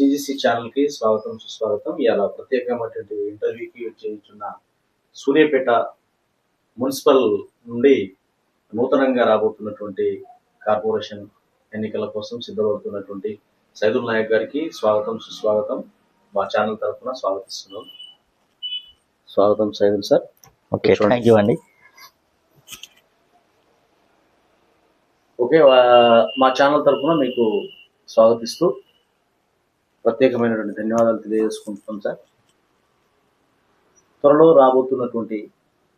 GGC channel కి స్వాగతం సుస్వాగతం. ఇలా ప్రత్యేకమైనటువంటి ఇంటర్వ్యూకి చేస్తున్న సూర్యాపేట మున్సిపల్ నుండి నూతనంగా రాబోతున్నటువంటి కార్పొరేషన్ ఎన్నికల కోసం సిద్ధపడుతున్నటువంటి సైదుల్ నాయక్ గారికి స్వాగతం సుస్వాగతం. మా ఛానల్ తరఫున స్వాగతిస్తున్నాం. స్వాగతం Saidul sir. Okay, thank you అండి. ఓకే, మా ఛానల్ తరఫున మీకు స్వాగతిస్తూ ప్రత్యేకమైనటువంటి ధన్యవాదాలు తెలియజేసుకుంటున్నాం సార్. త్వరలో రాబోతున్నటువంటి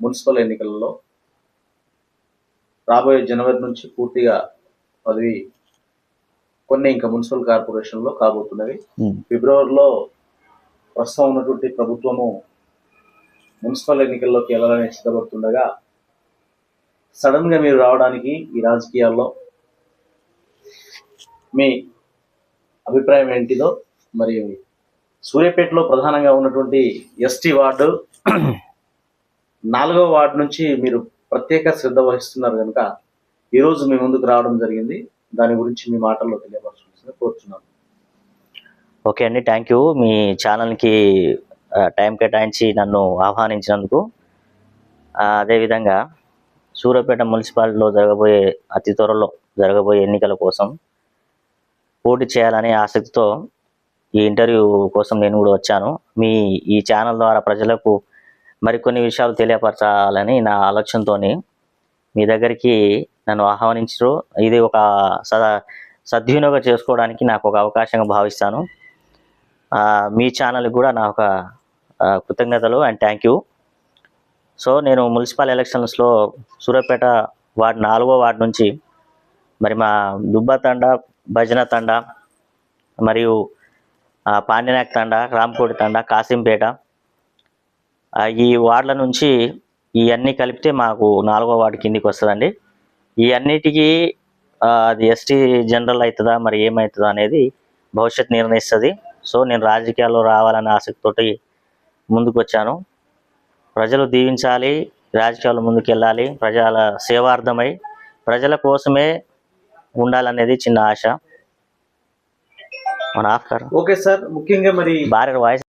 మున్సిపల్ ఎన్నికలలో రాబోయే జనవరి నుంచి పూర్తిగా పదవి కొన్ని ఇంకా మున్సిపల్ కార్పొరేషన్లో కాబోతున్నవి. ఫిబ్రవరిలో ప్రస్తుతం ఉన్నటువంటి ప్రభుత్వము మున్సిపల్ ఎన్నికల్లోకి వెళ్ళాలని సిద్ధపడుతుండగా సడన్ గా మీరు రావడానికి ఈ రాజకీయాల్లో మీ అభిప్రాయం ఏంటిదో, మరి సూర్యాపేటలో ప్రధానంగా ఉన్నటువంటి ఎస్టీ వార్డు 4వ వార్డు నుంచి మీరు ప్రత్యేక శ్రద్ధ వహిస్తున్నారు కనుక ఈరోజు మీ ముందుకు రావడం జరిగింది. దాని గురించి మీ మాటల్లో తెలియపరచాల్సిందిగా కోరుతున్నాను. ఓకే అండి, థ్యాంక్ యూ. మీ ఛానల్కి టైం కేటాయించి నన్ను ఆహ్వానించినందుకు. అదేవిధంగా సూర్యాపేట మున్సిపాలిటీలో అతి త్వరలో జరగబోయే ఎన్నికల కోసం పోటీ చేయాలనే ఆసక్తితో ఈ ఇంటర్వ్యూ కోసం నేను కూడా వచ్చాను. ఈ ఛానల్ ద్వారా ప్రజలకు మరికొన్ని విషయాలు తెలియపరచాలని నా ఆలోచనతో మీ దగ్గరికి నన్ను ఆహ్వానించారు. ఇది ఒక సద్వినియోగం చేసుకోవడానికి నాకు ఒక అవకాశంగా భావిస్తాను. మీ ఛానల్కి కూడా నా ఒక కృతజ్ఞతలు అండ్ థ్యాంక్ యూ. సో నేను మున్సిపల్ ఎలక్షన్స్లో సూర్యాపేట వార్డు 4వ వార్డు నుంచి మరి మా దుబ్బ తండ, భజన తండ, మరియు పాండ్యనాయక్ తండ, రామకోటి తండ, కాసింపేట, ఈ వార్డుల నుంచి ఈ అన్నీ కలిపితే మాకు 4వ వార్డు కిందికి వస్తుందండి. ఈ అన్నిటికీ అది ఎస్టీ జనరల్ అవుతుందా మరి ఏమవుతుందా అనేది భవిష్యత్తు నిర్ణయిస్తుంది. సో నేను రాజకీయాల్లో రావాలనే ఆసక్తితోటి ముందుకు వచ్చాను. ప్రజలు దీవించాలి, రాజకీయాలు ముందుకు వెళ్ళాలి, ప్రజల సేవార్థమై ప్రజల కోసమే ఉండాలనేది చిన్న ఆశ. మన ఆఫ్కర్ ఓకే సార్, ముఖ్యంగా మరి భార్య వాయిస్